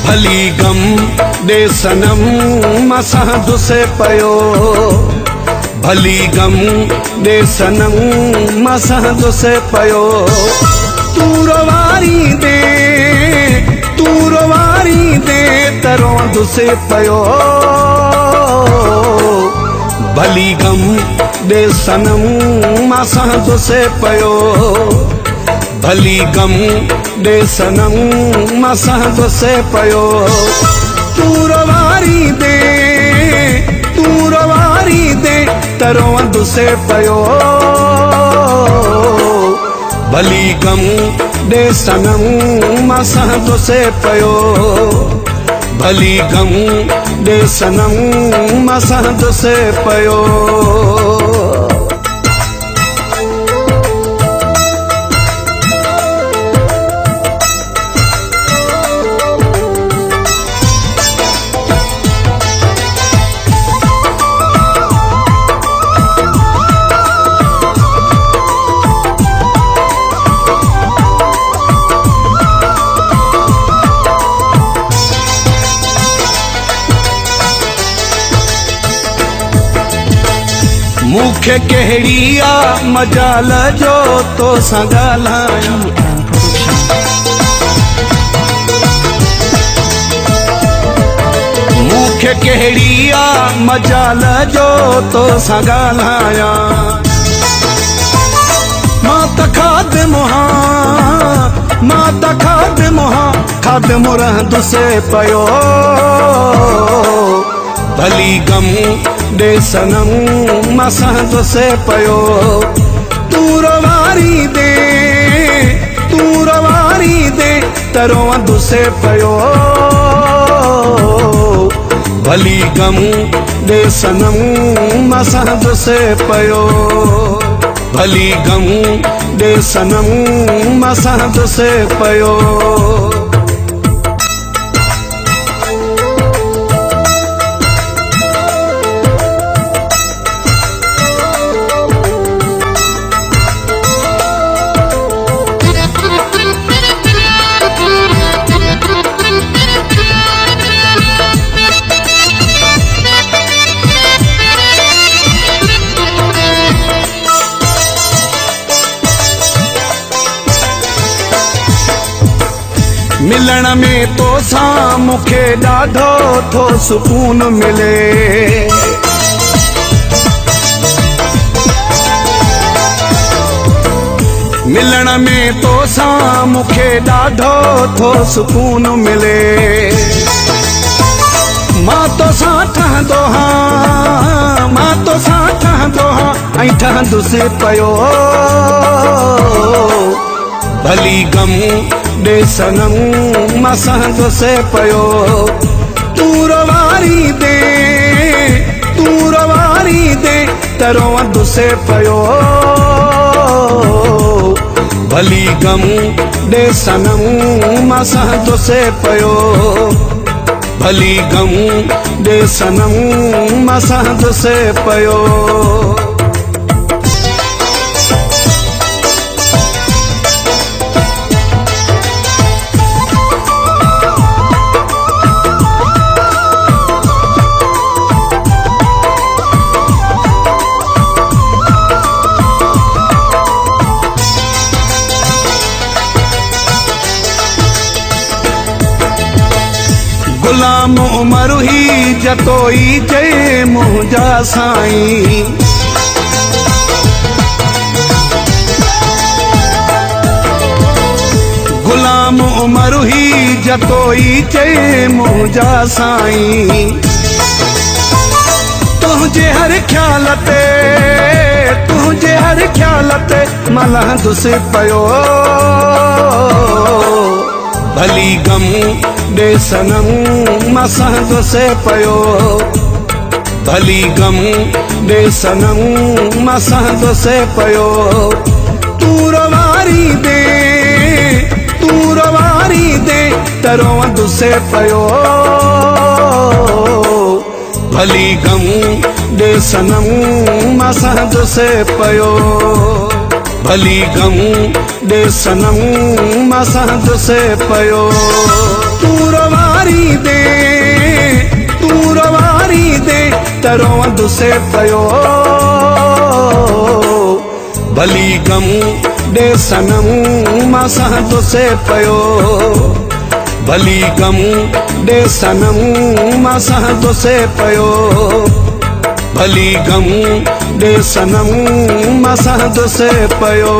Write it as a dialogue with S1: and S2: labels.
S1: भली गम दे सनम मसां दुसे पयो, भली गम दे सनम मसां दुसे पयो। तू रवारी दे तरो दुसे पयो, भली गम दे सनम मसां दुसे पयो, भली गम दे सनम मसां दुसे पयो। तू रवारी दे तरो दुसे पयो, भली गम दे सनम मसां दुसे पयो, भली गम दे सनम मसां दुसे पयो। मूंखे कहिड़ी आ मजाल जो तो सां ॻाल्हायां, मूंखे कहिड़ी आ मजाल जो तो सां ॻाल्हायां। मां त खाद मुरह दुसे पयो, भली गम दे सनम मसां दुसे पयो। तू रवारी दे तरो दुसे पयो, भली गम दे सनम मसां दुसे पयो, भली गम दे सनम मसां दुसे पयो। मिलण में तो सां मूंखे ॾाढो थो सुकून मिले, मिलण में तो सां मूंखे ॾाढो थो सुकून मिले। मां तो सां ठहंदो हां ऐं ठहंदुसि पयो, भली गम दे सनम मसां दुसे पयो। तू रवारी दे तरो दुसे पयो, भली गम दे सनम मसां दुसे पयो, भली गम दे सनम मसां दुसे पयो। गुलाम उमर ही जतोई चए मुंहिंजा साईं, गुलाम उमर ही जतोई चए मुंहिंजा साईं। तुंहिंजे हर ख्याल ते मलां दुसे पयो, भली गम दे सनम मसां दुसे पयो, भली गम दे सनम मसां दुसे पयो। तू रवारी दे तरो दुसे पयो, भली गम दे सनम मसां दुसे पयो, भली गम दे सनम मसां दुसे पयो। तू रवारी रवारी दे तूं रवारी दे तरों दुसे पयो भली गम दे सनम मां दुसे पयो भली गम दे सनम मां दुसे पयो भली गम दे सनम मां दुसे पयो।